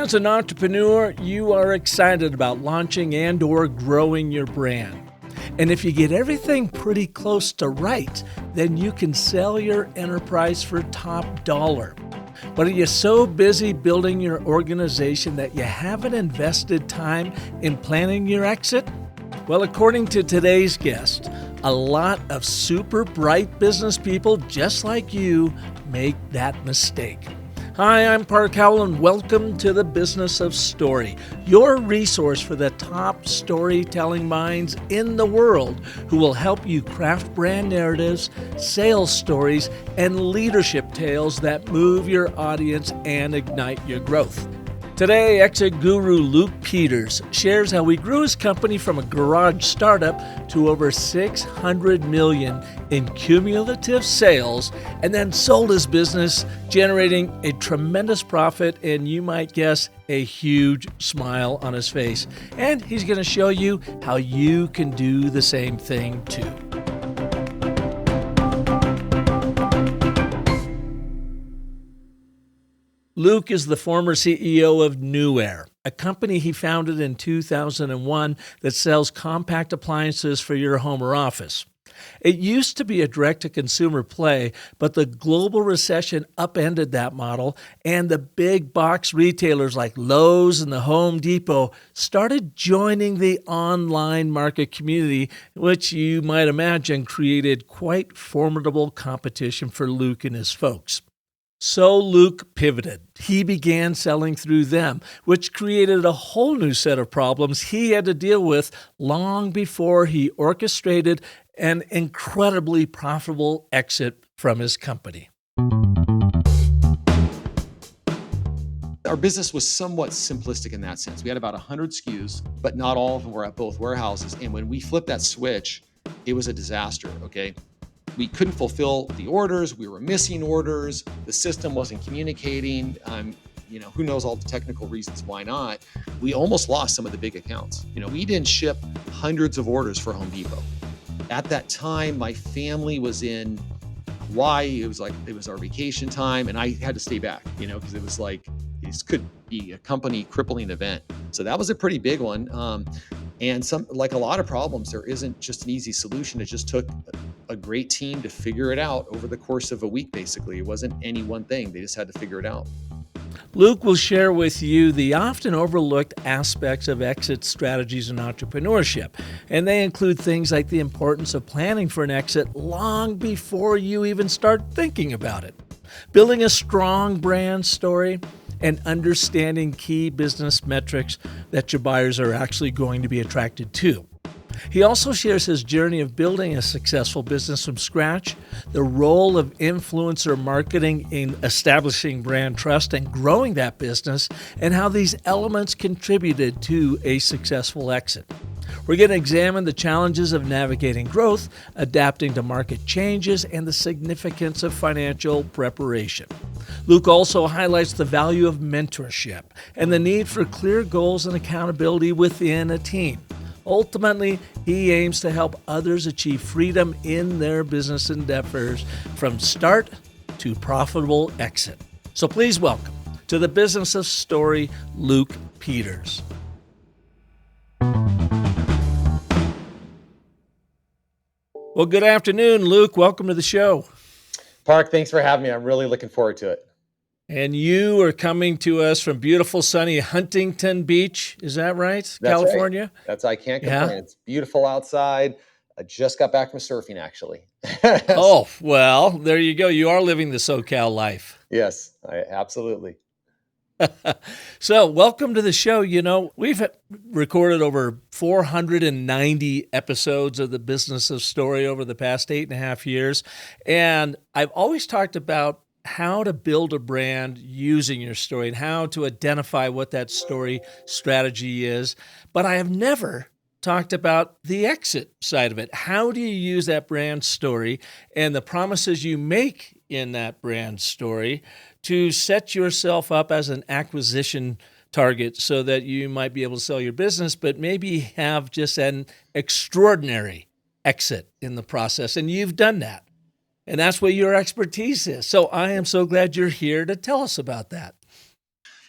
As an entrepreneur, you are excited about launching and or growing your brand. And if you get everything pretty close to right, then you can sell your enterprise for top dollar. But are you so busy building your organization that you haven't invested time in planning your exit? Well, according to today's guest, a lot of super bright business people just like you make that mistake. Hi, I'm Park Howell, and welcome to the Business of Story, your resource for the top storytelling minds in the world who will help you craft brand narratives, sales stories, and leadership tales that move your audience and ignite your growth. Today, exit guru Luke Peters shares how he grew his company from a garage startup to over $600 million in cumulative sales and then sold his business, generating a tremendous profit and, you might guess, a huge smile on his face. And he's going to show you how you can do the same thing too. Luke is the former CEO of New Air, a company he founded in 2001 that sells compact appliances for your home or office. It used to be a direct-to-consumer play, but the global recession upended that model, and the big box retailers like Lowe's and the Home Depot started joining the online market community, which you might imagine created quite formidable competition for Luke and his folks. So Luke pivoted. He began selling through them, which created a whole new set of problems he had to deal with long before he orchestrated an incredibly profitable exit from his company. Our business was somewhat simplistic in that sense. We had about 100 SKUs, but not all of them were at both warehouses. And when we flipped that switch, it was a disaster, okay? We couldn't fulfill the orders. We were missing orders. The system wasn't communicating. Who knows all the technical reasons why not. We almost lost some of the big accounts. We didn't ship hundreds of orders for Home Depot. At that time, my family was in Hawaii. It was our vacation time, and I had to stay back, because it was like, this could be a company crippling event. So that was a pretty big one. And like a lot of problems, there isn't just an easy solution. It just took a great team to figure it out over the course of a week, basically. It wasn't any one thing. They just had to figure it out. Luke will share with you the often overlooked aspects of exit strategies in entrepreneurship. And they include things like the importance of planning for an exit long before you even start thinking about it, building a strong brand story, and understanding key business metrics that your buyers are actually going to be attracted to. He also shares his journey of building a successful business from scratch, the role of influencer marketing in establishing brand trust and growing that business, and how these elements contributed to a successful exit. We're going to examine the challenges of navigating growth, adapting to market changes, and the significance of financial preparation. Luke also highlights the value of mentorship and the need for clear goals and accountability within a team. Ultimately, he aims to help others achieve freedom in their business endeavors from start to profitable exit. So please welcome to the Business of Story, Luke Peters. Well, good afternoon, Luke. Welcome to the show. Park, thanks for having me. I'm really looking forward to it. And you are coming to us from beautiful, sunny Huntington Beach. Is that right? That's California? Right. I can't complain. Yeah. It's beautiful outside. I just got back from surfing, actually. Oh, well, there you go. You are living the SoCal life. Yes, absolutely. So welcome to the show. We've recorded over 490 episodes of the Business of Story over the past 8.5 years. And I've always talked about how to build a brand using your story and how to identify what that story strategy is. But I have never talked about the exit side of it. How do you use that brand story and the promises you make in that brand story to set yourself up as an acquisition target so that you might be able to sell your business, but maybe have just an extraordinary exit in the process? And you've done that. And that's what your expertise is. So I am so glad you're here to tell us about that.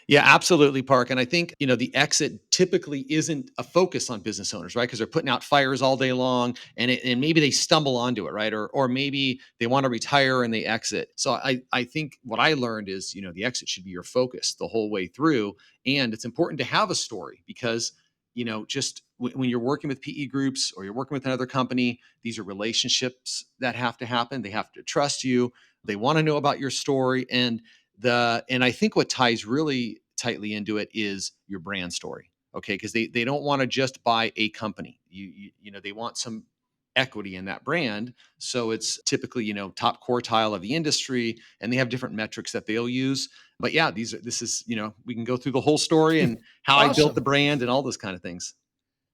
Yeah, absolutely, Park. And I think, the exit typically isn't a focus on business owners, right? Because they're putting out fires all day long and maybe they stumble onto it, right? Or maybe they want to retire and they exit. So I think what I learned is, the exit should be your focus the whole way through. And it's important to have a story because, just when you're working with PE groups or you're working with another company, these are relationships that have to happen. They have to trust you. They want to know about your story. And I think what ties really tightly into it is your brand story. Okay. Because they don't want to just buy a company. They want some equity in that brand. So it's typically, top quartile of the industry, and they have different metrics that they'll use. But yeah, this is, we can go through the whole story and how I built the Awesome. brand and all those kind of things.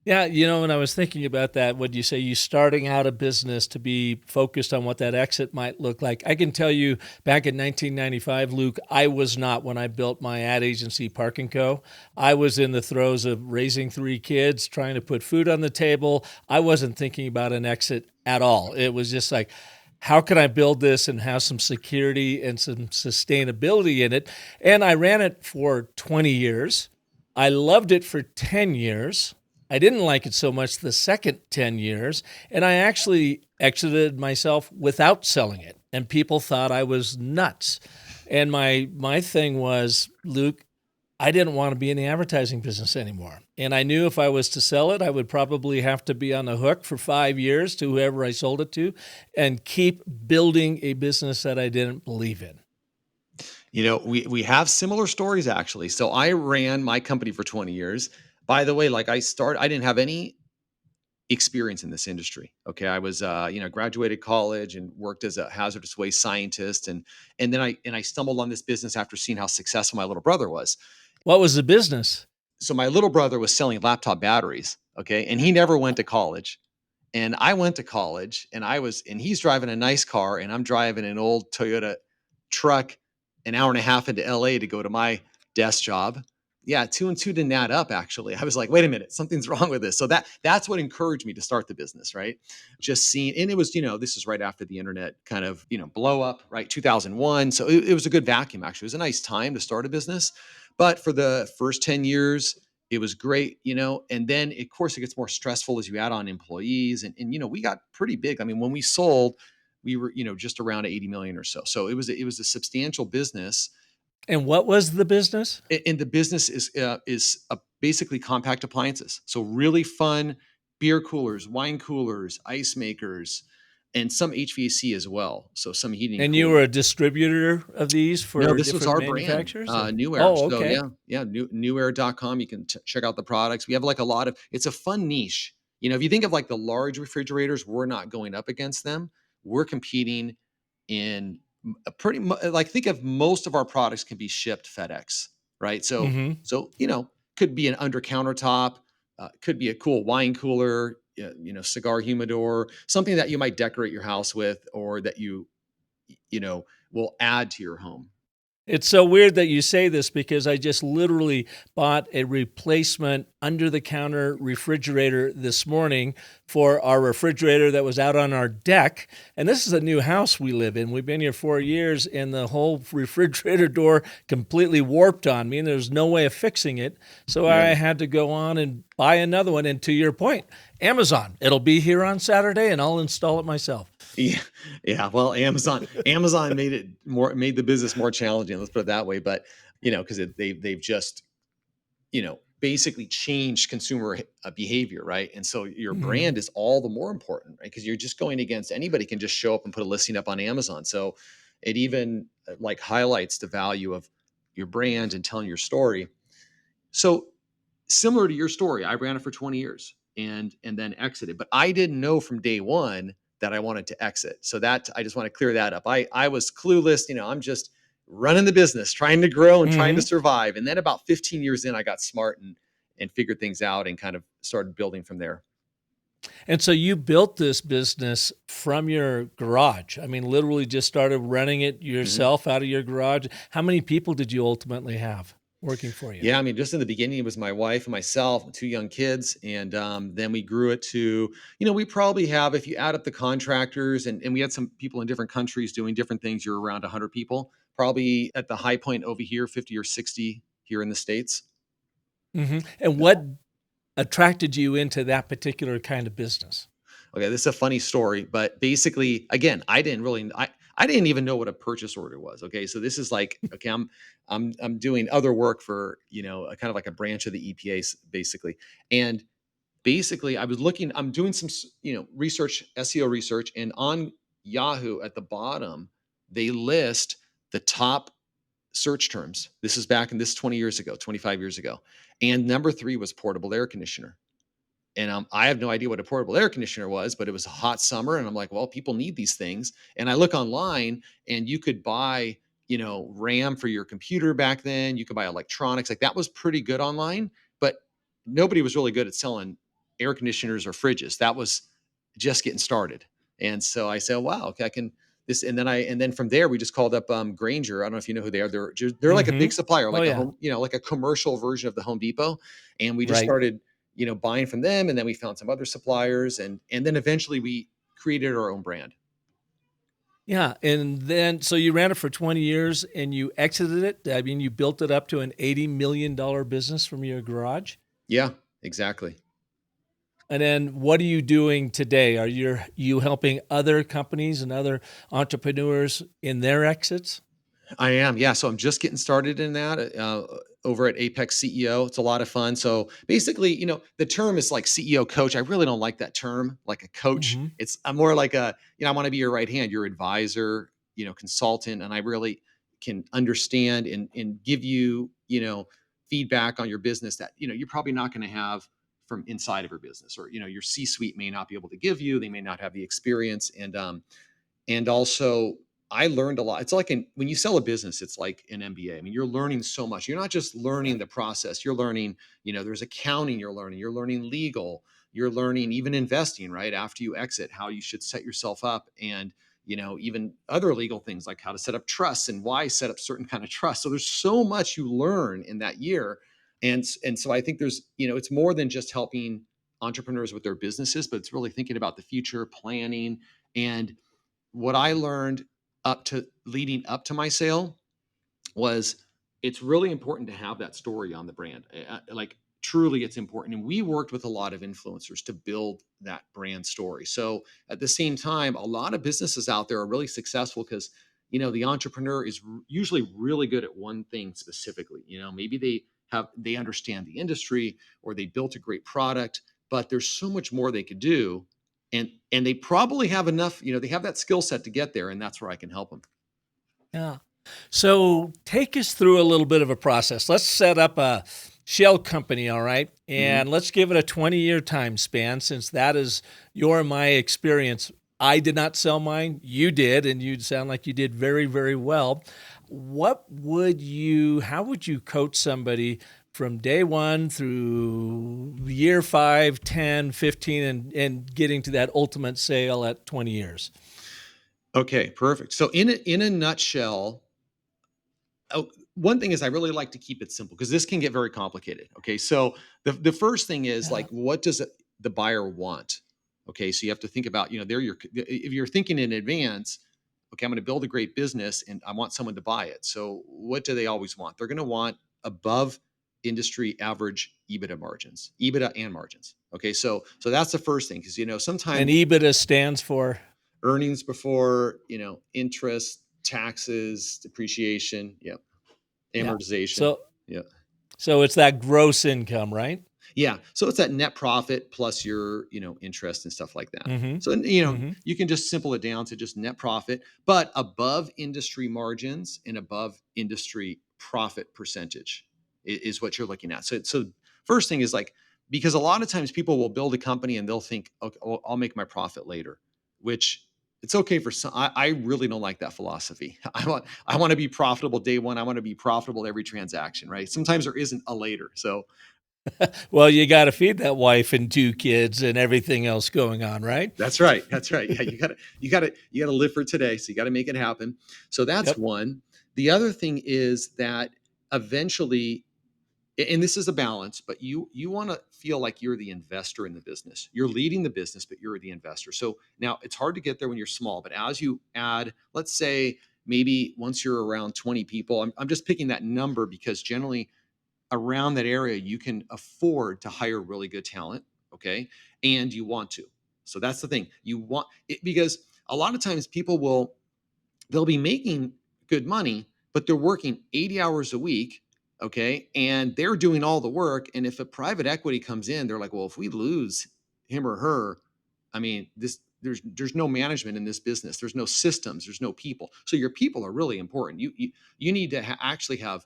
Yeah, when I was thinking about that, would you say you starting out a business to be focused on what that exit might look like? I can tell you back in 1995, Luke, I was not when I built my ad agency, Park & Co. I was in the throes of raising 3 kids, trying to put food on the table. I wasn't thinking about an exit at all. It was just like, how can I build this and have some security and some sustainability in it? And I ran it for 20 years. I loved it for 10 years. I didn't like it so much the second 10 years, and I actually exited myself without selling it, and people thought I was nuts. And my thing was, Luke, I didn't want to be in the advertising business anymore. And I knew if I was to sell it, I would probably have to be on the hook for 5 years to whoever I sold it to and keep building a business that I didn't believe in. We have similar stories actually. So I ran my company for 20 years. By the way, like I didn't have any experience in this industry. Okay. I was, graduated college and worked as a hazardous waste scientist. And then I stumbled on this business after seeing how successful my little brother was. What was the business? So my little brother was selling laptop batteries. Okay. And he never went to college. And I went to college and he's driving a nice car and I'm driving an old Toyota truck an hour and a half into LA to go to my desk job. Yeah, two and two didn't add up actually. I was like, wait a minute, something's wrong with this. So that's what encouraged me to start the business, right? Just seeing, and it was, this is right after the internet kind of, blow up, right? 2001. So it was a good vacuum actually. It was a nice time to start a business. But for the first 10 years, it was great, and then of course it gets more stressful as you add on employees and we got pretty big. I mean, when we sold, we were, just around 80 million or so. So it was a substantial business. And what was the business? And the business is basically compact appliances. So really fun beer coolers, wine coolers, ice makers, and some HVAC as well. So some heating and And you cooling. were a distributor of these No, for this was different our brand, manufacturers? Or? New Air. Oh, So okay. yeah, newair.com. You can check out the products. We have like it's a fun niche. If you think of like the large refrigerators, we're not going up against them. We're competing in like think of most of our products can be shipped FedEx, right? So, Mm-hmm. so, could be an under countertop, could be a cool wine cooler, cigar humidor, something that you might decorate your house with, or that you know, will add to your home. It's so weird that you say this because I just literally bought a replacement under the counter refrigerator this morning for our refrigerator that was out on our deck. And this is a new house we live in. We've been here 4 years and the whole refrigerator door completely warped on me and there's no way of fixing it. So I Yeah. had to go on and buy another one. And to your point, Amazon, it'll be here on Saturday and I'll install it myself. Yeah, yeah. Well, Amazon made the business more challenging. Let's put it that way. But because they've just basically changed consumer behavior, right? And so your Mhm. brand is all the more important, right? Because you're just going against anybody can just show up and put a listing up on Amazon. So it even like highlights the value of your brand and telling your story. So similar to your story, I ran it for 20 years and then exited, but I didn't know from day one that I wanted to exit. So that I just want to clear that up. I was clueless, I'm just running the business, trying to grow and trying to Mhm. survive. And then about 15 years in, I got smart and figured things out and kind of started building from there. And so you built this business from your garage. I mean, literally just started running it Mhm. yourself out of your garage. How many people did you ultimately have working for you? Yeah, I mean, just in the beginning, it was my wife and myself, and 2 young kids, and then we grew it to, we probably have, if you add up the contractors, and we had some people in different countries doing different things, you're around 100 people. Probably at the high point over here, 50 or 60 here in the States. And what attracted you into that particular kind of business? Okay, this is a funny story, but basically, again, I didn't even know what a purchase order was. Okay, so this is like, okay, I'm doing other work for, a kind of like a branch of the EPA, basically. And basically, I'm doing some research, SEO research, and on Yahoo at the bottom, they list the top search terms. This is 20 years ago, 25 years ago, and number 3 was portable air conditioner. And I have no idea what a portable air conditioner was, but it was a hot summer. And I'm like, well, people need these things. And I look online and you could buy, RAM for your computer back then. You could buy electronics. Like that was pretty good online, but nobody was really good at selling air conditioners or fridges. That was just getting started. And so I said, wow, okay, I can this. And then from there, we just called up Granger. I don't know if you know who they are. They're like a big supplier, Oh, like a yeah. home, like a commercial version of the Home Depot. And we just Right. started buying from them, and then we found some other suppliers, and then eventually we created our own brand. Yeah. And then, so you ran it for 20 years and you exited it. I mean, you built it up to an $80 million business from your garage. Yeah, exactly. And then what are you doing today? Are you helping other companies and other entrepreneurs in their exits? I am. Yeah. So I'm just getting started in that over at Apex CEO. It's a lot of fun. So basically, the term is like CEO coach. I really don't like that term, like a coach. Mm-hmm. I'm more like I want to be your right hand, your advisor, consultant. And I really can understand and give you, feedback on your business that, you're probably not going to have from inside of your business, or, your C-suite may not be able to give you. They may not have the experience. And also, I learned a lot. It's like when you sell a business, it's like an MBA. I mean, you're learning so much. You're not just learning the process. You're learning, there's accounting you're learning legal, you're learning even investing, right? After you exit, how you should set yourself up, and, even other legal things like how to set up trusts and why set up certain kind of trusts. So there's so much you learn in that year. And so I think there's, it's more than just helping entrepreneurs with their businesses, but it's really thinking about the future, planning. And what I learned leading up to my sale was it's really important to have that story on the brand. Like truly it's important. And we worked with a lot of influencers to build that brand story. So at the same time, a lot of businesses out there are really successful because, the entrepreneur is usually really good at one thing specifically. Maybe they understand the industry, or they built a great product, but there's so much more they could do. And they probably have enough, they have that skill set to get there. And that's where I can help them. Yeah. So take us through a little bit of a process. Let's set up a shell company, all right? Mhm. And let's give it a 20-year time span, since that is your and my experience. I did not sell mine. You did, and you sound like you did very, very well. How would you coach somebody from day one through year 5, 10, 15, and getting to that ultimate sale at 20 years? Okay, perfect. So in a nutshell, one thing is I really like to keep it simple because this can get very complicated. Okay, so the first thing is Yeah. like, what does the buyer want? Okay, so you have to think about, if you're thinking in advance, okay, I'm going to build a great business and I want someone to buy it. So what do they always want? They're going to want above industry average EBITDA and margins. Okay, so that's the first thing, because And sometimes EBITDA stands for? earnings before interest, taxes, depreciation, Yeah. amortization. So Yeah. so it's that gross income, right? Yeah. So it's that net profit plus your, interest and stuff like that. Mm-hmm. So, Mm-hmm. you can just simple it down to just net profit, but above industry margins and above industry profit percentage is what you're looking at. So first thing is like, because a lot of times people will build a company and they'll think, okay, well, I'll make my profit later, which it's okay for some. I really don't like that philosophy. I want to be profitable day one. I want to be profitable every transaction, right? Sometimes there isn't a later. So Well, you got to feed that wife and 2 kids and everything else going on, right? that's right. That's right. Yeah, you gotta live for today. So you got to make it happen. So that's Yep. one. The other thing is that eventually, and this is a balance, but you want to feel like you're the investor in the business. You're leading the business, but you're the investor. So now it's hard to get there when you're small, but as you add, let's say maybe once you're around 20 people, I'm just picking that number because generally around that area, you can afford to hire really good talent. Okay. And you want to. So that's the thing. You want it, because a lot of times they'll be making good money, but they're working 80 hours a week. Okay. And they're doing all the work. And if a private equity comes in, they're like, well, if we lose him or her, I mean, there's no management in this business. There's no systems. There's no people. So your people are really important. You need to actually have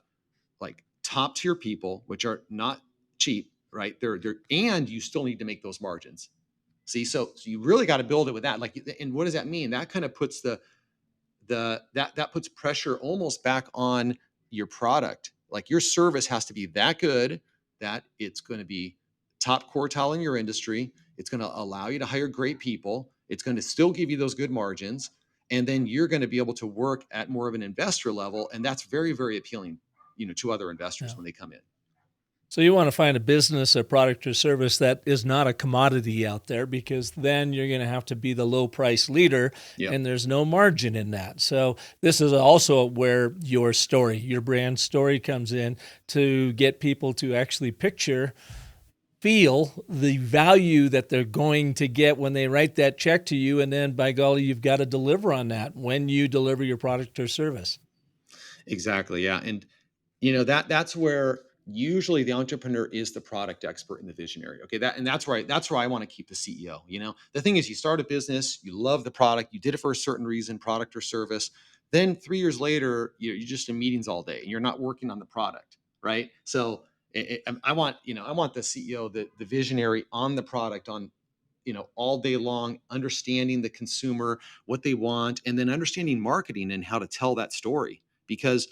like top tier people, which are not cheap, right? They're and you still need to make those margins. See, so you really got to build it with that. Like, and what does that mean? That kind of puts that puts pressure almost back on your product. Like your service has to be that good that it's going to be top quartile in your industry. It's going to allow you to hire great people. It's going to still give you those good margins. And then you're going to be able to work at more of an investor level. And that's very, very appealing, to other investors when they come in. So you want to find a business, a product or service that is not a commodity out there, because then you're going to have to be the low price leader, and there's no margin in that. So this is also where your story, your brand story comes in, to get people to actually feel the value that they're going to get when they write that check to you. And then by golly, you've got to deliver on that when you deliver your product or service. Exactly. Yeah. And that's where usually the entrepreneur is the product expert and the visionary. Okay. That's where I want to keep the CEO. The thing is, you start a business, you love the product, you did it for a certain reason, product or service. Then 3 years later, you're just in meetings all day and you're not working on the product. Right. So I want the CEO, the visionary on the product, on all day long, understanding the consumer, what they want, and then understanding marketing and how to tell that story. Because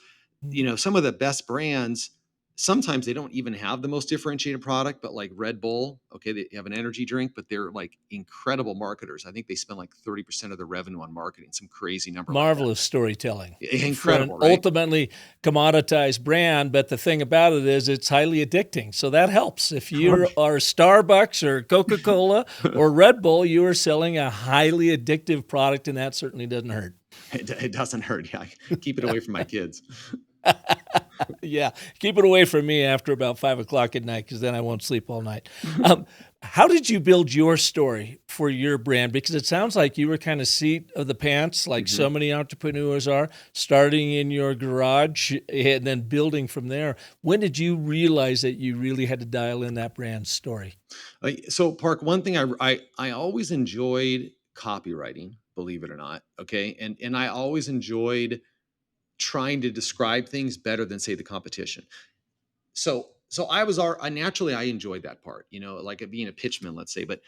some of the best brands, sometimes they don't even have the most differentiated product, but like Red Bull, okay, they have an energy drink, but they're like incredible marketers. I think they spend like 30% of their revenue on marketing, some crazy number. Marvelous storytelling. Incredible, for an ultimately commoditized brand, but the thing about it is it's highly addicting. So that helps. If you are Starbucks or Coca-Cola or Red Bull, you are selling a highly addictive product, and that certainly doesn't hurt. It doesn't hurt. Yeah, keep it away from my kids. Yeah, keep it away from me after about 5 o'clock at night, because then I won't sleep all night. How did you build your story for your brand? Because it sounds like you were kind of seat of the pants, like so many entrepreneurs are, starting in your garage and then building from there. When did you realize that you really had to dial in that brand story? So, Park, one thing I always enjoyed copywriting, believe it or not. Okay, and I always enjoyed trying to describe things better than, say, the competition. So I naturally, I enjoyed that part, like being a pitchman, let's say, but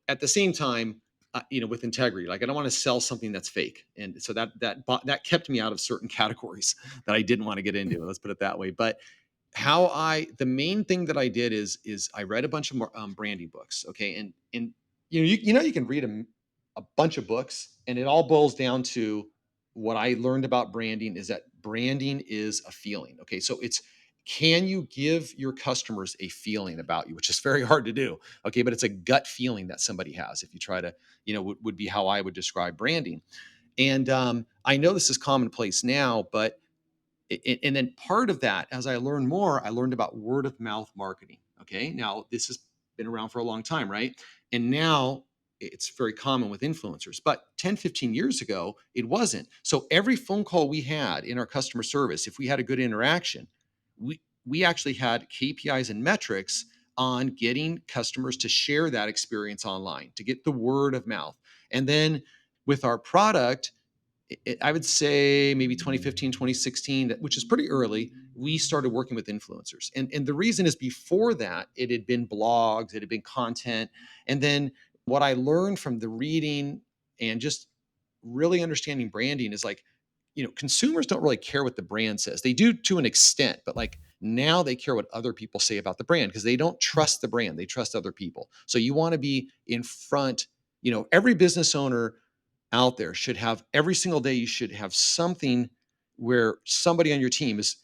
at the same time, with integrity, like I don't want to sell something that's fake. And so that kept me out of certain categories that I didn't want to get into. Let's put it that way. But the main thing that I did is I read a bunch of branding books. Okay. And you can read a bunch of books, and it all boils down to what I learned about branding is that branding is a feeling. Okay. So can you give your customers a feeling about you, which is very hard to do. Okay. But it's a gut feeling that somebody has. If you try to, would be how I would describe branding. And I know this is commonplace now, but and then part of that, as I learned more, I learned about word of mouth marketing. Okay. Now this has been around for a long time, right? And now it's very common with influencers, but 10, 15 years ago, it wasn't. So every phone call we had in our customer service, if we had a good interaction, we actually had KPIs and metrics on getting customers to share that experience online, to get the word of mouth. And then with our product, I would say maybe 2015, 2016, which is pretty early, we started working with influencers. And the reason is, before that, it had been blogs, it had been content. And then what I learned from the reading and just really understanding branding is like, consumers don't really care what the brand says. They do to an extent, but like now they care what other people say about the brand, because they don't trust the brand. They trust other people. So you want to be in front, every business owner out there should have, every single day, you should have something where somebody on your team is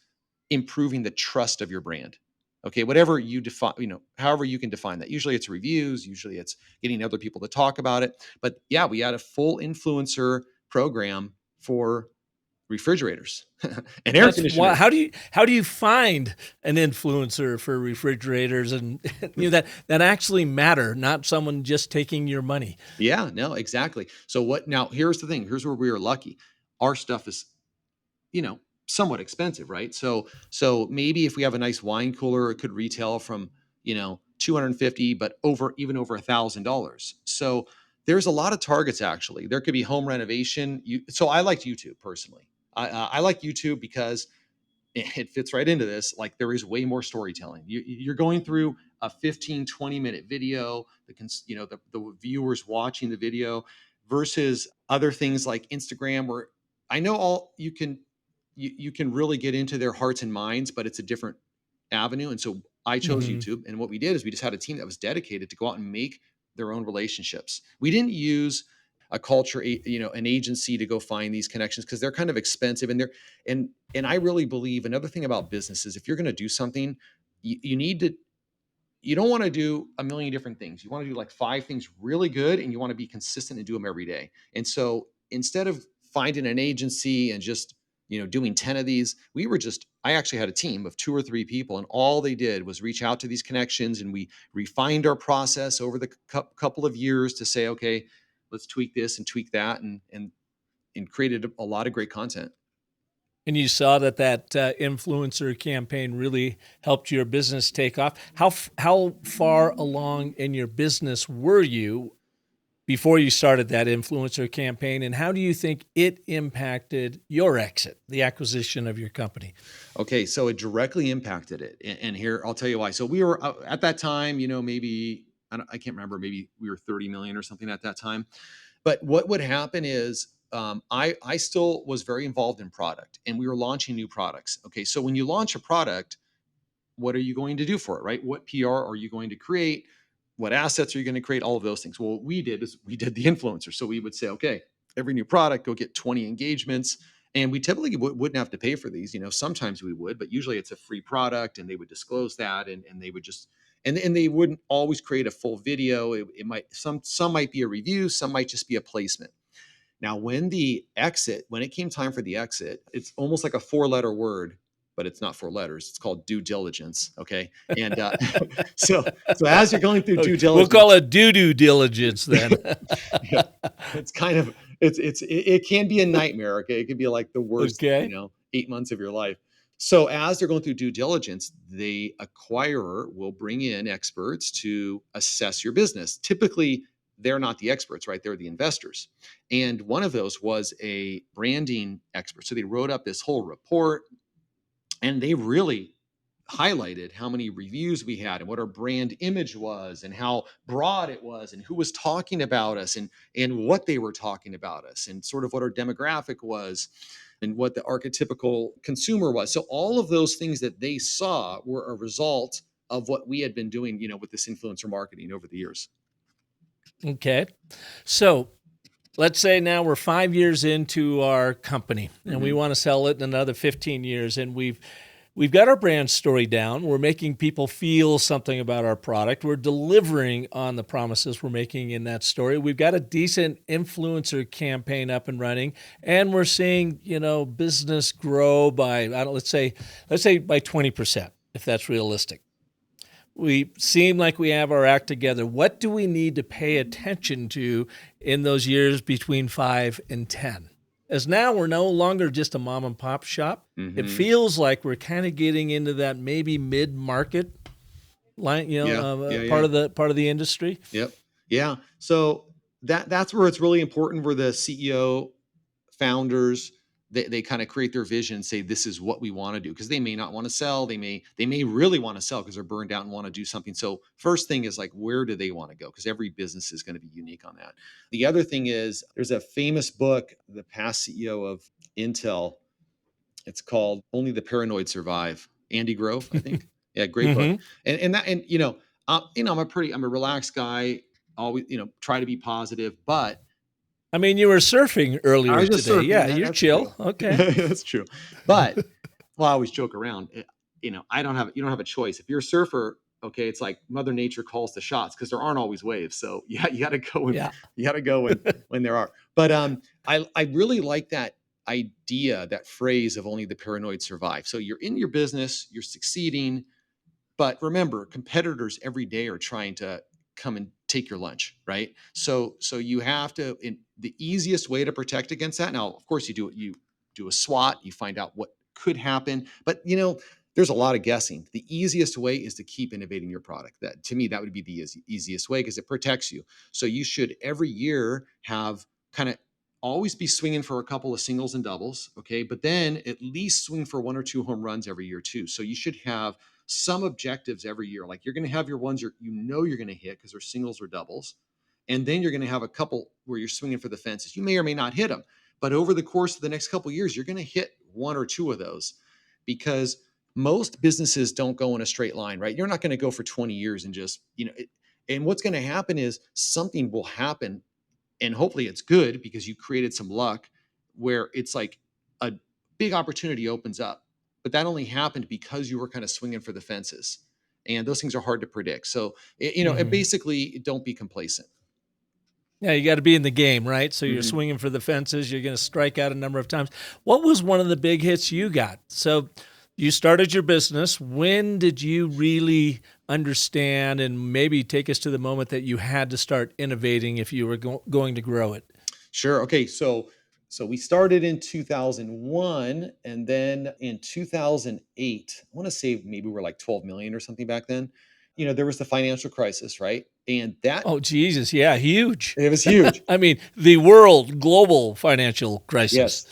improving the trust of your brand. Okay, whatever you define, however you can define that. Usually it's reviews, usually it's getting other people to talk about it. But yeah, we had a full influencer program for refrigerators and air conditioners. How do you find an influencer for refrigerators and that actually matter, not someone just taking your money? Yeah, no, exactly. So now here's the thing. Here's where we are lucky. Our stuff is, somewhat expensive, right? So maybe if we have a nice wine cooler, it could retail from, 250, but even over $1,000. So there's a lot of targets actually. There could be home renovation. So I liked YouTube personally. I like YouTube because it fits right into this. Like there is way more storytelling. You're going through a 15, 20-minute video, the viewers watching the video versus other things like Instagram, where I know you can really get into their hearts and minds, but it's a different avenue. And so I chose YouTube. And what we did is we just had a team that was dedicated to go out and make their own relationships. We didn't use a culture, an agency to go find these connections because they're kind of expensive and I really believe another thing about business is if you're going to do something, you don't want to do a million different things. You want to do like 5 things really good and you want to be consistent and do them every day. And so instead of finding an agency and just, doing 10 of these, I actually had a team of 2 or 3 people and all they did was reach out to these connections and we refined our process over the couple of years to say, okay, let's tweak this and tweak that and created a lot of great content. And you saw that influencer campaign really helped your business take off. How far along in your business were you before you started that influencer campaign, and how do you think it impacted your exit, the acquisition of your company? Okay, so it directly impacted it, and here I'll tell you why. So we were at that time, maybe I can't remember, maybe we were 30 million or something at that time. But what would happen is I still was very involved in product and we were launching new products. Okay. So when you launch a product, what are you going to do for it, right? What PR are you going to create? What assets are you going to create? All of those things. Well, what we did is we did the influencer. So we would say, okay, every new product, go get 20 engagements. And we typically wouldn't have to pay for these. Sometimes we would, but usually it's a free product and they would disclose that and they would just, and they wouldn't always create a full video. It might, some might be a review, some might just be a placement. Now, when it came time for the exit, it's almost like a 4-letter word, but it's not 4 letters. It's called due diligence. Okay. And so as you're going through due diligence, we'll call it due diligence then. Yeah, it's kind of, it can be a nightmare. Okay. It can be like the worst, 8 months of your life. So as they're going through due diligence, the acquirer will bring in experts to assess your business. Typically, they're not the experts, right? They're the investors. And one of those was a branding expert. So they wrote up this whole report and they really highlighted how many reviews we had and what our brand image was and how broad it was and who was talking about us and what they were talking about us and sort of what our demographic was and what the archetypical consumer was. So all of those things that they saw were a result of what we had been doing, with this influencer marketing over the years. Okay. So let's say now we're 5 years into our company and we want to sell it in another 15 years. And we've got our brand story down. We're making people feel something about our product. We're delivering on the promises we're making in that story. We've got a decent influencer campaign up and running, and we're seeing, business grow by, let's say by 20%, if that's realistic. We seem like we have our act together. What do we need to pay attention to in those years between 5 and 10? As now we're no longer just a mom and pop shop. It feels like we're kind of getting into that maybe mid-market line, part of the industry. Yep. Yeah. So that's where it's really important, where the CEO, founders, they kind of create their vision and say, this is what we want to do, because they may not want to sell. They may really want to sell because they're burned out and want to do something. So first thing is like, where do they want to go? Because every business is going to be unique on that. The other thing is there's a famous book, the past CEO of Intel. It's called Only the Paranoid Survive. Andy Grove, I think. Yeah, great book. And I'm a relaxed guy. Always, try to be positive, but I mean, you were surfing earlier today. Surfing. Yeah, you're chill. True. Okay. That's true. But I always joke around. You don't have a choice. If you're a surfer, okay, it's like Mother Nature calls the shots because there aren't always waves. So yeah, you got to go. You got to go when there are. But I really like that idea, that phrase of only the paranoid survive. So you're in your business, you're succeeding, but remember, competitors every day are trying to come and take your lunch, right? So you have to. The easiest way to protect against that. Now, of course, you do a SWOT, you find out what could happen, but there's a lot of guessing. The easiest way is to keep innovating your product. That, to me, that would be the easiest way, because it protects you. So you should every year have kind of always be swinging for a couple of singles and doubles, okay? But then at least swing for 1 or 2 home runs every year too. So you should have some objectives every year. Like, you're going to have your ones you're going to hit because they're singles or doubles. And then you're going to have a couple where you're swinging for the fences. You may or may not hit them, but over the course of the next couple of years, you're going to hit 1 or 2 of those, because most businesses don't go in a straight line, right? You're not going to go for 20 years and just, and what's going to happen is something will happen, and hopefully it's good because you created some luck, where it's like a big opportunity opens up. But that only happened because you were kind of swinging for the fences, and those things are hard to predict. So and basically, don't be complacent. Yeah, you got to be in the game, right? So you're Mm-hmm. swinging for the fences. You're going to strike out a number of times. What was one of the big hits you got? So you started your business. When did you really understand, and maybe take us to the moment that you had to start innovating if you were going to grow it? Sure. Okay. So we started in 2001, and then in 2008, I want to say maybe we're like 12 million or something back then. There was the financial crisis, right? And that Oh, Jesus. Yeah, huge. it was huge. I mean, the world, global financial crisis. Yes.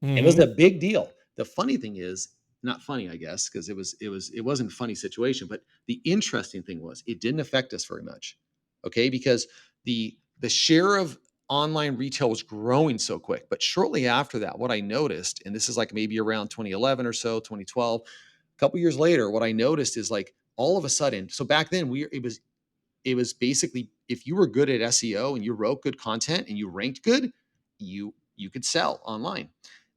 It was Mm-hmm. a big deal. The funny thing is, not funny, I guess, because it wasn't a funny situation, but the interesting thing was it didn't affect us very much. Okay, because the share of online retail was growing so quick. But shortly after that, what I noticed, and this is like maybe around 2011 or so, 2012, a couple years later, what I noticed is, like, all of a sudden, so back then it was basically, if you were good at SEO and you wrote good content and you ranked good, you could sell online.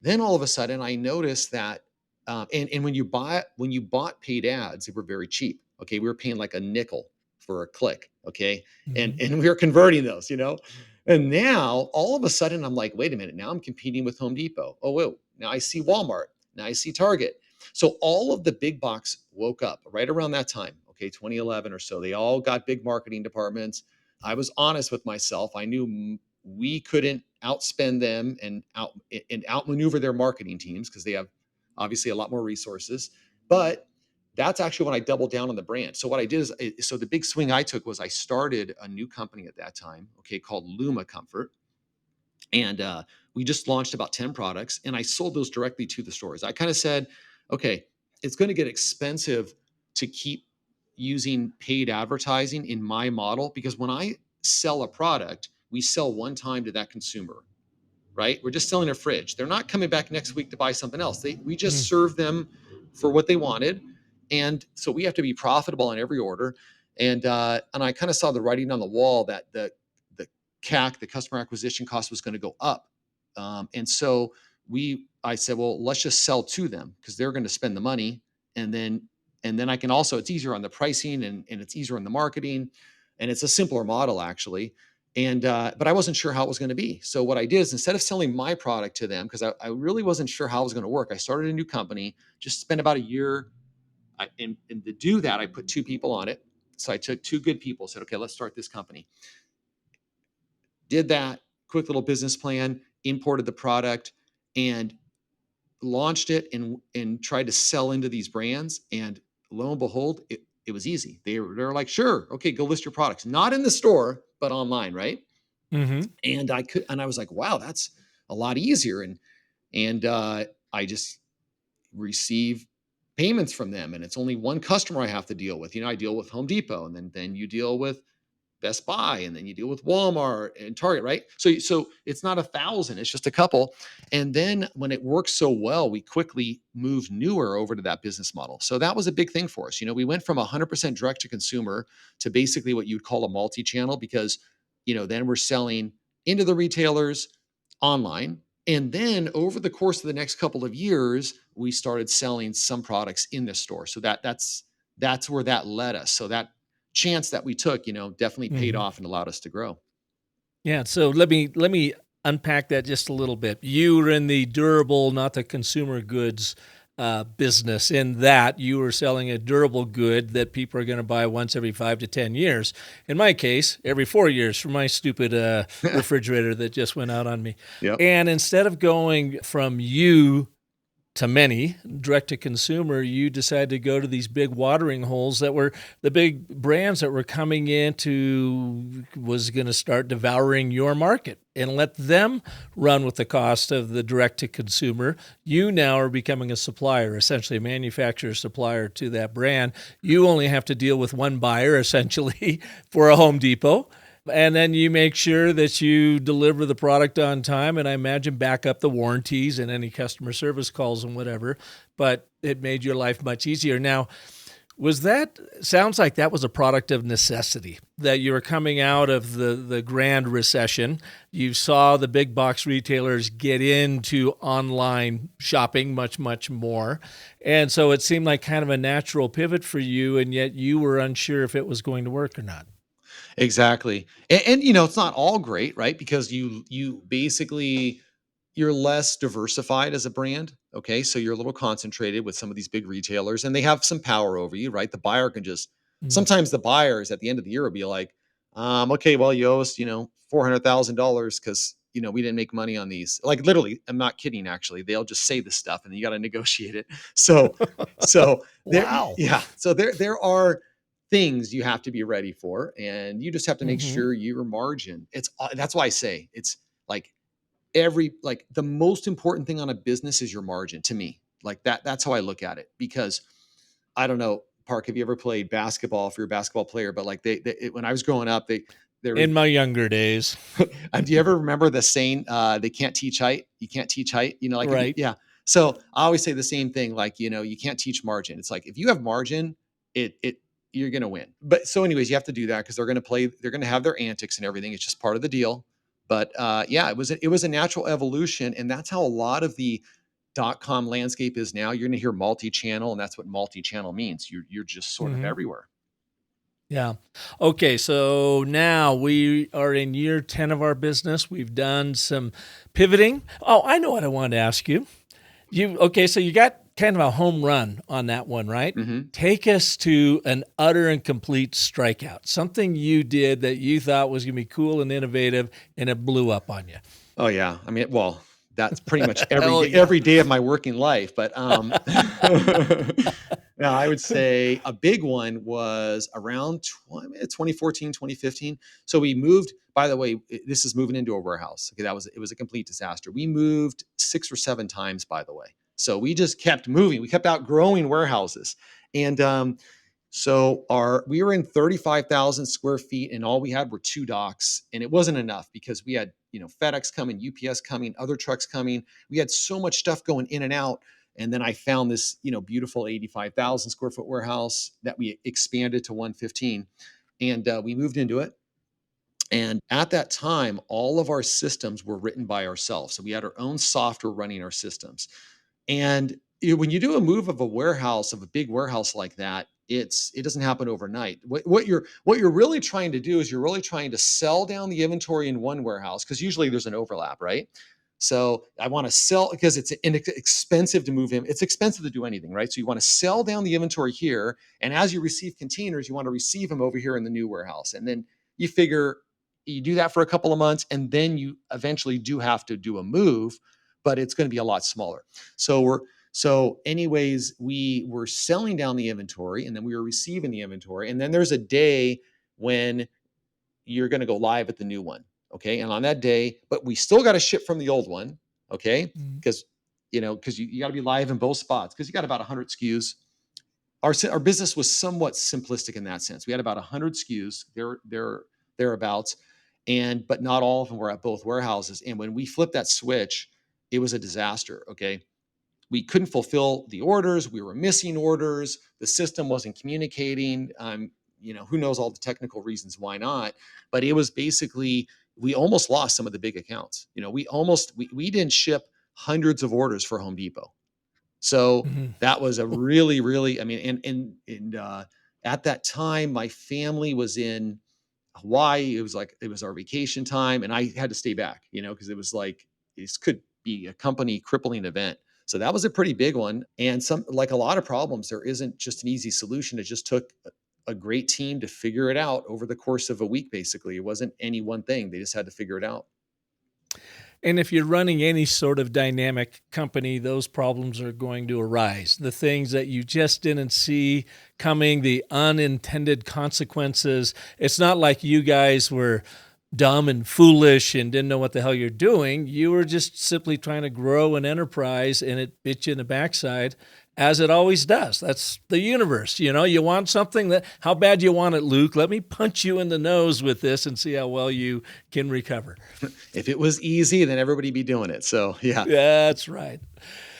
Then all of a sudden, I noticed that, and when you bought paid ads, they were very cheap. Okay, we were paying like a nickel for a click. Okay, and we were converting those. And now all of a sudden, I'm like, wait a minute, now I'm competing with Home Depot. Oh, whoa, now I see Walmart. Now I see Target. So all of the big box woke up right around that time. Okay, 2011 or so. They all got big marketing departments. I was honest with myself. I knew we couldn't outspend them and outmaneuver their marketing teams, because they have obviously a lot more resources. But that's actually when I doubled down on the brand. So what I did is, so the big swing I took was I started a new company at that time, okay, called Luma Comfort. And we just launched about 10 products, and I sold those directly to the stores. I kind of said, okay, it's going to get expensive to keep using paid advertising in my model, because when I sell a product, we sell one time to that consumer, right? We're just selling a fridge. They're not coming back next week to buy something else. We just serve them for what they wanted. And so we have to be profitable on every order. And I kind of saw the writing on the wall that the CAC, the customer acquisition cost, was going to go up. And so I said, well, let's just sell to them, because they're going to spend the money. And then I can also, it's easier on the pricing, and it's easier on the marketing, and it's a simpler model actually. And but I wasn't sure how it was going to be. So what I did is, instead of selling my product to them, because I really wasn't sure how it was going to work, I started a new company, just spent about a year. And to do that, I put 2 people on it. So I took 2 good people, said, okay, let's start this company. Did that quick little business plan, imported the product, and launched it, and tried to sell into these brands. And lo and behold, it was easy. They're like, sure, okay, go list your products, not in the store, but online, right? Mm-hmm. And I was like, wow, that's a lot easier. And I just receive payments from them, and it's only one customer I have to deal with. I deal with Home Depot, and then you deal with Best Buy, and then you deal with Walmart and Target, right? So it's not 1,000, it's just a couple. And then when it works so well, we quickly moved newer over to that business model. So that was a big thing for us. We went from 100% direct to consumer to basically what you'd call a multi-channel, because then we're selling into the retailers online. And then over the course of the next couple of years, we started selling some products in the store. So that's where that led us. So that chance that we took, definitely paid off and allowed us to grow. Yeah. So let me unpack that just a little bit. You were in the durable, not the consumer goods business. In that you were selling a durable good that people are going to buy once every 5 to 10 years. In my case, every 4 years for my stupid refrigerator that just went out on me. Yep. And instead of going from you to many, direct to consumer, you decided to go to these big watering holes that were the big brands that were coming into was going to start devouring your market and let them run with the cost of the direct to consumer. You now are becoming a supplier, essentially a manufacturer supplier to that brand. You only have to deal with one buyer essentially for a Home Depot. And then you make sure that you deliver the product on time, and I imagine back up the warranties and any customer service calls and whatever. But it made your life much easier. Now, sounds like that was a product of necessity, that you were coming out of the grand recession. You saw the big box retailers get into online shopping much, much more. And so it seemed like kind of a natural pivot for you, and yet you were unsure if it was going to work or not. Exactly. It's not all great, right? Because you basically you're less diversified as a brand. Okay. So you're a little concentrated with some of these big retailers and they have some power over you, right? The buyer can just Mm. sometimes the buyers at the end of the year will be like, okay, well, you owe us, $400,000 because we didn't make money on these. Like literally, I'm not kidding, actually. They'll just say this stuff and then you got to negotiate it. So there, Wow. yeah. So there are things you have to be ready for, and you just have to make Mm-hmm. sure your margin. That's why I say it's like the most important thing on a business is your margin to me. Like that's how I look at it, because I don't know, Park, have you ever played basketball if you're a basketball player? But like when I was growing up, there was In my younger days. do you ever remember the saying, they can't teach height? You can't teach height, like if you, Right. yeah. So I always say the same thing, like, you can't teach margin. It's like, if you have margin, you're going to win. But so anyways, you have to do that because they're going to have their antics and everything. It's just part of the deal. But yeah, it was a natural evolution. And that's how a lot of the .com landscape is now. You're going to hear multi-channel, and that's what multi-channel means. You're just sort of Mm-hmm. everywhere. Yeah. Okay. So now we are in year 10 of our business. We've done some pivoting. Oh, I know what I wanted to ask you. So you got kind of a home run on that one, right? Mm-hmm. Take us to an utter and complete strikeout, something you did that you thought was going to be cool and innovative, and it blew up on you. Oh yeah. I mean, well, that's pretty much Hell yeah. every day of my working life. But yeah, I would say a big one was around 2014, 2015. So we moved, by the way, this is moving into a warehouse. Okay, it was a complete disaster. We moved 6 or 7 times, by the way. So we just kept moving. We kept outgrowing warehouses. And so we were in 35,000 square feet, and all we had were 2 docks, and it wasn't enough because we had, FedEx coming, UPS coming, other trucks coming. We had so much stuff going in and out. And then I found this, beautiful 85,000 square foot warehouse that we expanded to 115, and we moved into it. And at that time, all of our systems were written by ourselves. So we had our own software running our systems. And when you do a move of a big warehouse like that, it doesn't happen overnight. What you're really trying to do is you're really trying to sell down the inventory in one warehouse, because usually there's an overlap, right? So I want to sell, because it's expensive to move in. It's expensive to do anything, right? So you want to sell down the inventory here, and as you receive containers, you want to receive them over here in the new warehouse. And then you figure you do that for a couple of months, and then you eventually do have to do a move, but it's going to be a lot smaller. So anyways, we were selling down the inventory, and then we were receiving the inventory. And then there's a day when you're going to go live at the new one. Okay. And on that day, but we still got to ship from the old one. Okay. Because, you got to be live in both spots, because you got about 100 SKUs. Our business was somewhat simplistic in that sense. We had about 100 SKUs, thereabouts, but not all of them were at both warehouses. And when we flipped that switch, it was a disaster. Okay. We couldn't fulfill the orders. We were missing orders. The system wasn't communicating. Who knows all the technical reasons why not? But it was basically, we almost lost some of the big accounts. We didn't ship hundreds of orders for Home Depot. So Mm-hmm. that was a really, really, I mean, and at that time, my family was in Hawaii. It was our vacation time, and I had to stay back, because it was like this could be a company crippling event. So that was a pretty big one. And like a lot of problems, there isn't just an easy solution. It just took a great team to figure it out over the course of a week. Basically, it wasn't any one thing. They just had to figure it out. And if you're running any sort of dynamic company, those problems are going to arise. The things that you just didn't see coming, the unintended consequences. It's not like you guys were dumb and foolish and didn't know what the hell you're doing. You were just simply trying to grow an enterprise, and it bit you in the backside, as it always does. That's the universe. You want something how bad do you want it, Luke? Let me punch you in the nose with this and see how well you can recover. If it was easy, then everybody'd be doing it. So, yeah. That's right.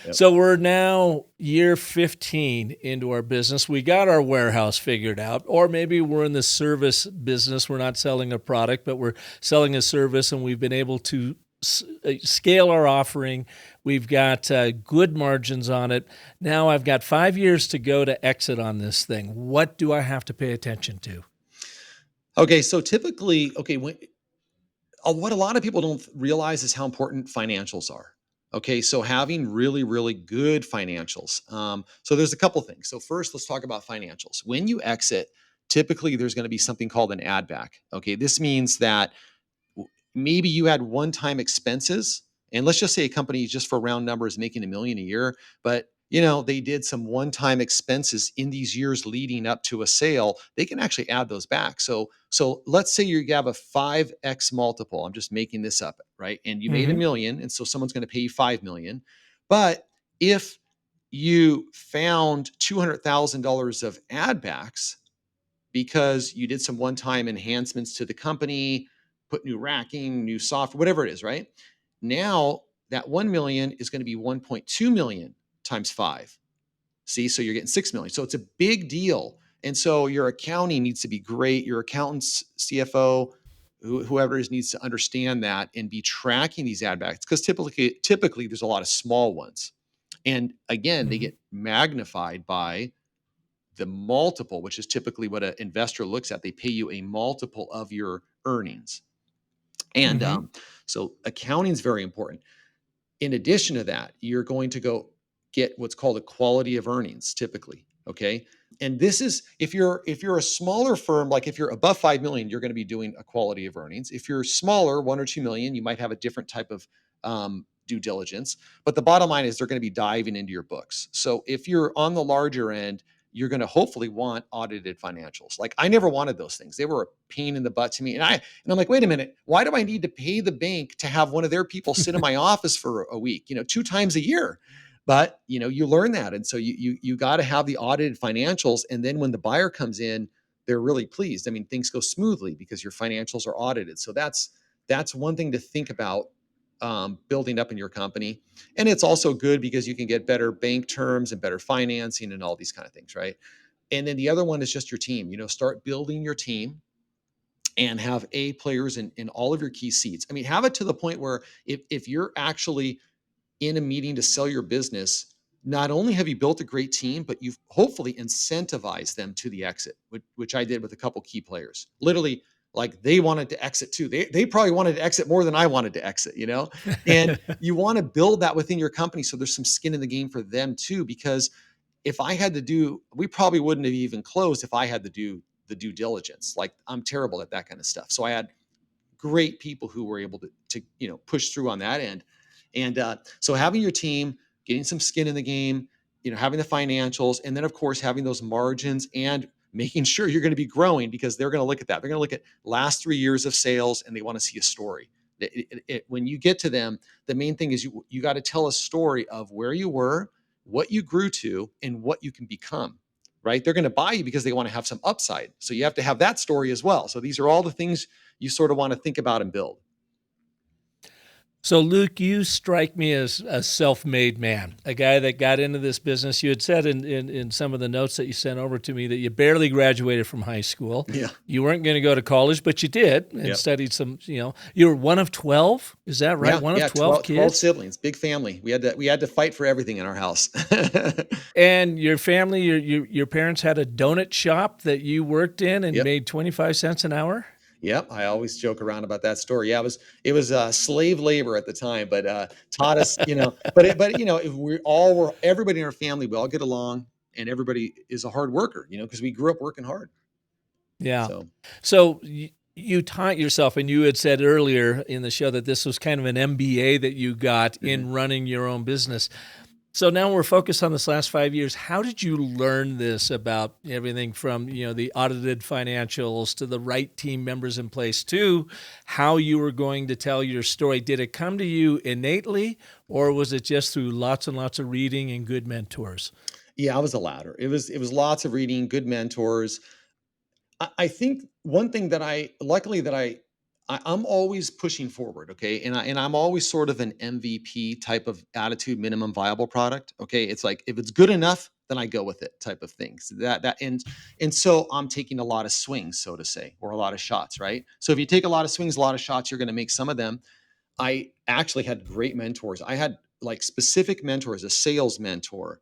Yep. So we're now year 15 into our business. We got our warehouse figured out, or maybe we're in the service business. We're not selling a product, but we're selling a service, and we've been able to scale our offering. We've got good margins on it. Now I've got 5 years to go to exit on this thing. What do I have to pay attention to? Okay, so typically, what a lot of people don't realize is how important financials are. Okay, so having really, really good financials. So there's a couple things. So first, let's talk about financials. When you exit, typically there's going to be something called an add back. Okay, this means that maybe you had one-time expenses, and let's just say a company, just for round numbers, making $1 million a year, but they did some one-time expenses in these years leading up to a sale. They can actually add those back. So let's say you have a 5x multiple. I'm just making this up, right? And you made $1 million, and so someone's going to pay you $5 million. But if you found $200,000 of add backs because you did some one-time enhancements to the company, put new racking, new software, whatever it is, right? Now that 1 million is going to be 1.2 million times 5. See, so you're getting 6 million. So it's a big deal. And so your accounting needs to be great. Your accountant's CFO, whoever is, needs to understand that and be tracking these add backs, because typically there's a lot of small ones. And again, they get magnified by the multiple, which is typically what an investor looks at. They pay you a multiple of your earnings. And so accounting is very important. In addition to that, you're going to go get what's called a quality of earnings typically. Okay. And this is, if you're a smaller firm, like if you're above 5 million, you're going to be doing a quality of earnings. If you're smaller, 1 or 2 million, you might have a different type of due diligence. But the bottom line is they're going to be diving into your books. So if you're on the larger end, you're going to hopefully want audited financials. Like I never wanted those things. They were a pain in the butt to me. And I'm like, wait a minute, why do I need to pay the bank to have one of their people sit in my office for a week, 2 times a year? But, you learn that. And so you got to have the audited financials. And then when the buyer comes in, they're really pleased. I mean, things go smoothly because your financials are audited. So that's one thing to think about building up in your company. And it's also good because you can get better bank terms and better financing and all these kind of things, right? And then the other one is just your team. Start building your team and have A players in all of your key seats. I mean, have it to the point where if you're actually in a meeting to sell your business, not only have you built a great team, but you've hopefully incentivized them to the exit, which I did with a couple key players. Literally, like they wanted to exit too. They probably wanted to exit more than I wanted to exit, and you want to build that within your company. So there's some skin in the game for them too, because if I had to we probably wouldn't have even closed if I had to do the due diligence. Like I'm terrible at that kind of stuff. So I had great people who were able to push through on that end. And so having your team, getting some skin in the game, having the financials, and then of course having those margins and making sure you're going to be growing, because they're going to look at that. They're going to look at last 3 years of sales and they want to see a story. When you get to them, the main thing is you got to tell a story of where you were, what you grew to, and what you can become, right? They're going to buy you because they want to have some upside. So you have to have that story as well. So these are all the things you sort of want to think about and build. So, Luke, you strike me as a self-made man, a guy that got into this business. You had said in some of the notes that you sent over to me that you barely graduated from high school. Yeah. You weren't going to go to college, but you did and studied some, you were one of 12. Is that right? Yeah, one of 12 kids? 12 siblings, big family. We had to fight for everything in our house. And your family, your parents had a donut shop that you worked in and Yep. made 25 cents an hour? Yep, I always joke around about that story. Yeah, it was slave labor at the time, but taught us, if we all were everybody in our family, we all get along, and everybody is a hard worker, because we grew up working hard. Yeah. So So you taught yourself, and you had said earlier in the show that this was kind of an MBA that you got mhm. in running your own business. So now we're focused on this last 5 years. How did you learn this about everything from, the audited financials to the right team members in place to how you were going to tell your story? Did it come to you innately, or was it just through lots and lots of reading and good mentors? Yeah, I was the latter. It was lots of reading, good mentors. I think one thing that luckily that I'm always pushing forward, okay, and I'm always sort of an MVP type of attitude, minimum viable product. Okay, it's like if it's good enough, then I go with it, type of thing. So and so I'm taking a lot of swings, so to say, or a lot of shots, right? So if you take a lot of swings, a lot of shots, you're going to make some of them. I actually had great mentors. I had like specific mentors, a sales mentor,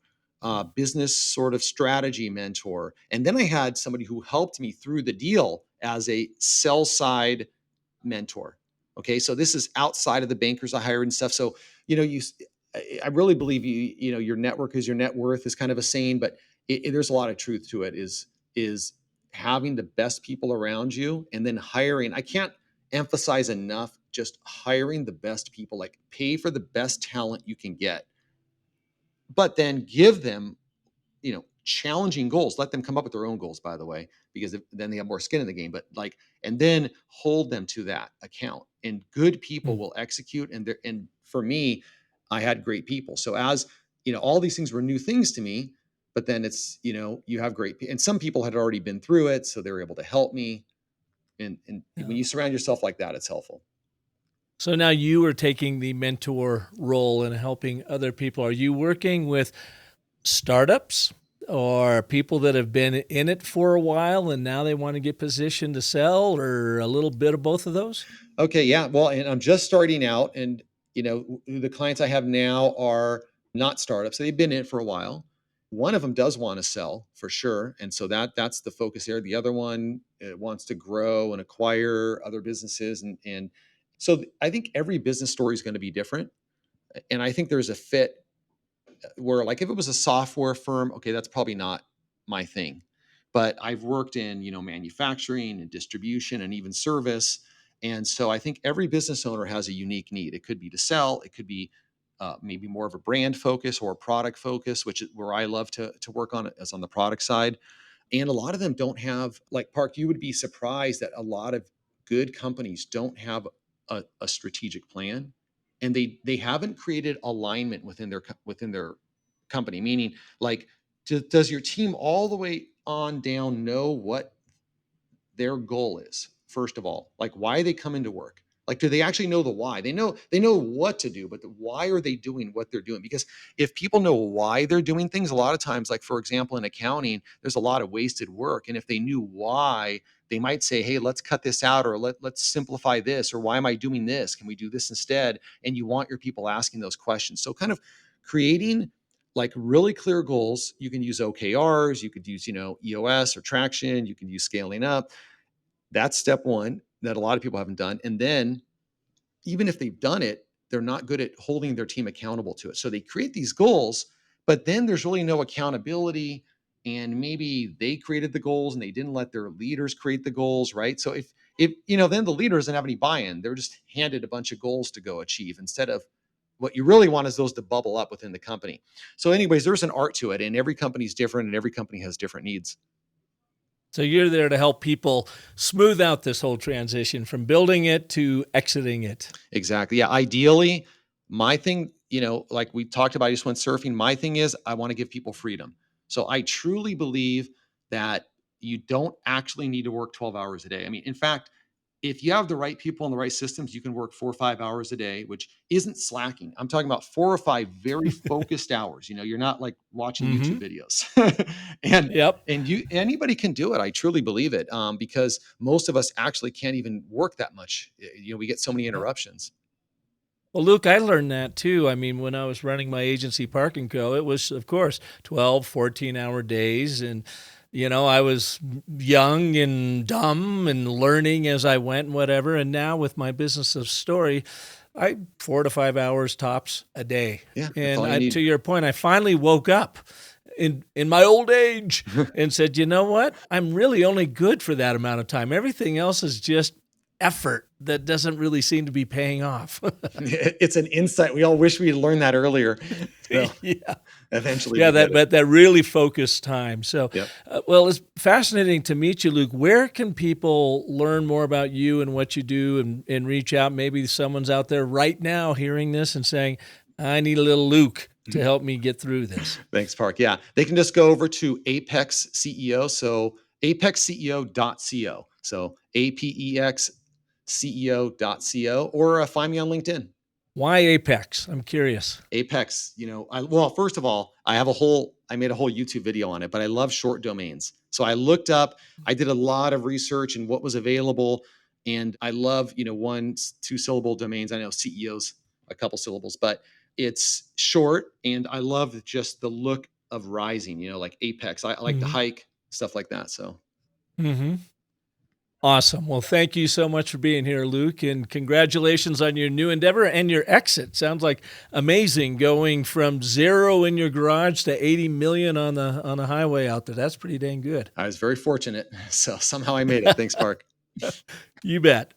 business sort of strategy mentor. And then I had somebody who helped me through the deal as a sell side mentor. Okay. So this is outside of the bankers I hired and stuff. So, I really believe your network is your net worth is kind of a saying, but there's a lot of truth to it is having the best people around you and then hiring. I can't emphasize enough just hiring the best people, like pay for the best talent you can get, but then give them, challenging goals. Let them come up with their own goals, by the way, because then they have more skin in the game. But like, and then hold them to that account. And good people Hmm. will execute. And for me, I had great people. So as all these things were new things to me. But then it's you have and some people had already been through it, so they were able to help me. And when Yeah. you surround yourself like that, it's helpful. So now you are taking the mentor role and helping other people. Are you working with startups or people that have been in it for a while and now they want to get positioned to sell, or a little bit of both of those? Okay, yeah. Well, and I'm just starting out, and the clients I have now are not startups. They've been in it for a while. One of them does want to sell for sure, and so that's the focus there. The other one wants to grow and acquire other businesses, and so I think every business story is going to be different, and I think there's a fit where like if it was a software firm, okay, that's probably not my thing. But I've worked in, manufacturing and distribution and even service. And so I think every business owner has a unique need. It could be to sell, it could be maybe more of a brand focus or a product focus, which is where I love to work on it as on the product side. And a lot of them don't have, like Park, you would be surprised that a lot of good companies don't have a strategic plan, and they haven't created alignment within their company. Meaning, like, does your team all the way on down know what their goal is? First of all, like, why they come into work? Like, do they actually know the why? They know what to do, but why are they doing what they're doing? Because if people know why they're doing things, a lot of times, like for example in accounting, there's a lot of wasted work, and if they knew why, they might say, hey, let's cut this out, or let's simplify this, or why am I doing this, can we do this instead? And you want your people asking those questions. So kind of creating like really clear goals. You can use OKRs, you could use EOS or traction, you can use scaling up. That's step one that a lot of people haven't done. And then even if they've done it, they're not good at holding their team accountable to it. So they create these goals, but then there's really no accountability. And maybe they created the goals and they didn't let their leaders create the goals, right? So if then the leader doesn't have any buy-in, they're just handed a bunch of goals to go achieve instead of what you really want is those to bubble up within the company. So, anyways, there's an art to it, and every company is different, and every company has different needs. So you're there to help people smooth out this whole transition from building it to exiting it. Exactly. Yeah. Ideally, my thing, like we talked about, I just went surfing. My thing is, I want to give people freedom. So I truly believe that you don't actually need to work 12 hours a day. I mean, in fact, if you have the right people and the right systems, you can work 4 or 5 hours a day, which isn't slacking. I'm talking about 4 or 5 very focused hours. You're not like watching YouTube Mm-hmm. videos. and Yep. and anybody can do it. I truly believe it, because most of us actually can't even work that much. We get so many Yep. interruptions. Well, Luke, I learned that too. I mean, when I was running my agency Park and Co, it was, of course, 12, 14-hour days. And I was young and dumb and learning as I went and whatever. And now with my business of story, 4 to 5 hours tops a day. Yeah, and to your point, I finally woke up in my old age and said, you know what? I'm really only good for that amount of time. Everything else is just effort that doesn't really seem to be paying off. It's an insight. We all wish we had learned that earlier. So yeah. Eventually. Yeah, that really focused time. So, Yep. Well, it's fascinating to meet you, Luke. Where can people learn more about you and what you do and reach out? Maybe someone's out there right now hearing this and saying, I need a little Luke to help me get through this. Thanks, Park. Yeah, they can just go over to Apex CEO. So apexceo.co. So apexceo.co, or find me on LinkedIn. Why Apex? I'm curious. Apex, first of all, I made a whole YouTube video on it, but I love short domains. So I did a lot of research and what was available. And I love, 1-2 syllable domains. I know CEO's a couple syllables, but it's short. And I love just the look of rising, like Apex. I like the hike, stuff like that. So. Awesome. Well, thank you so much for being here, Luke, and congratulations on your new endeavor and your exit. Sounds like amazing, going from 0 in your garage to 80 million on the highway out there. That's pretty dang good. I was very fortunate. So somehow I made it. Thanks, Park. You bet.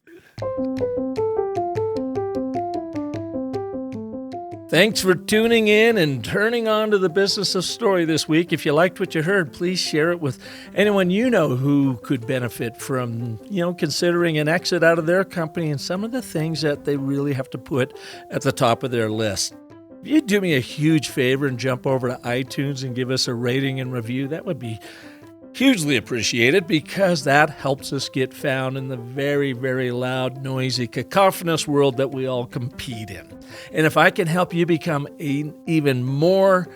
Thanks for tuning in and turning on to the Business of Story this week. If you liked what you heard, please share it with anyone you know who could benefit from, considering an exit out of their company and some of the things that they really have to put at the top of their list. If you'd do me a huge favor and jump over to iTunes and give us a rating and review, that would be hugely appreciated, because that helps us get found in the very, very loud, noisy, cacophonous world that we all compete in. And if I can help you become an even more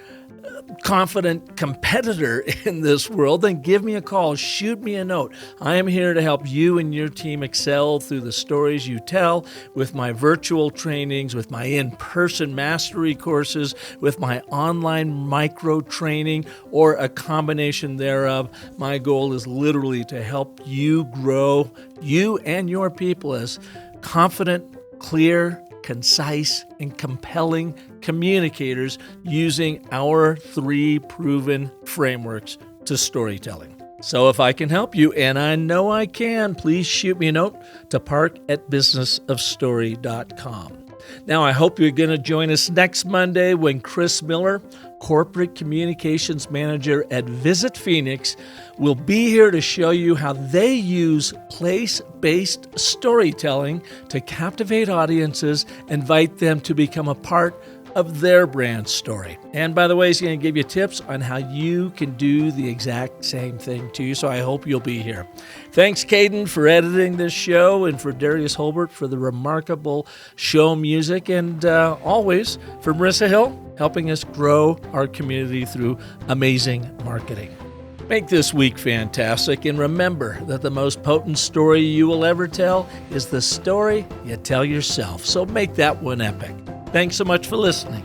confident competitor in this world, then give me a call, shoot me a note. I am here to help you and your team excel through the stories you tell, with my virtual trainings, with my in-person mastery courses, with my online micro training, or a combination thereof. My goal is literally to help you grow, you and your people, as confident, clear, concise, and compelling communicators using our 3 proven frameworks to storytelling. So if I can help you, and I know I can, please shoot me a note to park@businessofstory.com. Now, I hope you're going to join us next Monday when Chris Miller, Corporate Communications Manager at Visit Phoenix, will be here to show you how they use place-based storytelling to captivate audiences, invite them to become a part of their brand story. And by the way, he's going to give you tips on how you can do the exact same thing too. So I hope you'll be here. Thanks, Caden, for editing this show, and for Darius Holbert for the remarkable show music, and always for Marissa Hill, helping us grow our community through amazing marketing. Make this week fantastic, and remember that the most potent story you will ever tell is the story you tell yourself. So make that one epic. Thanks so much for listening.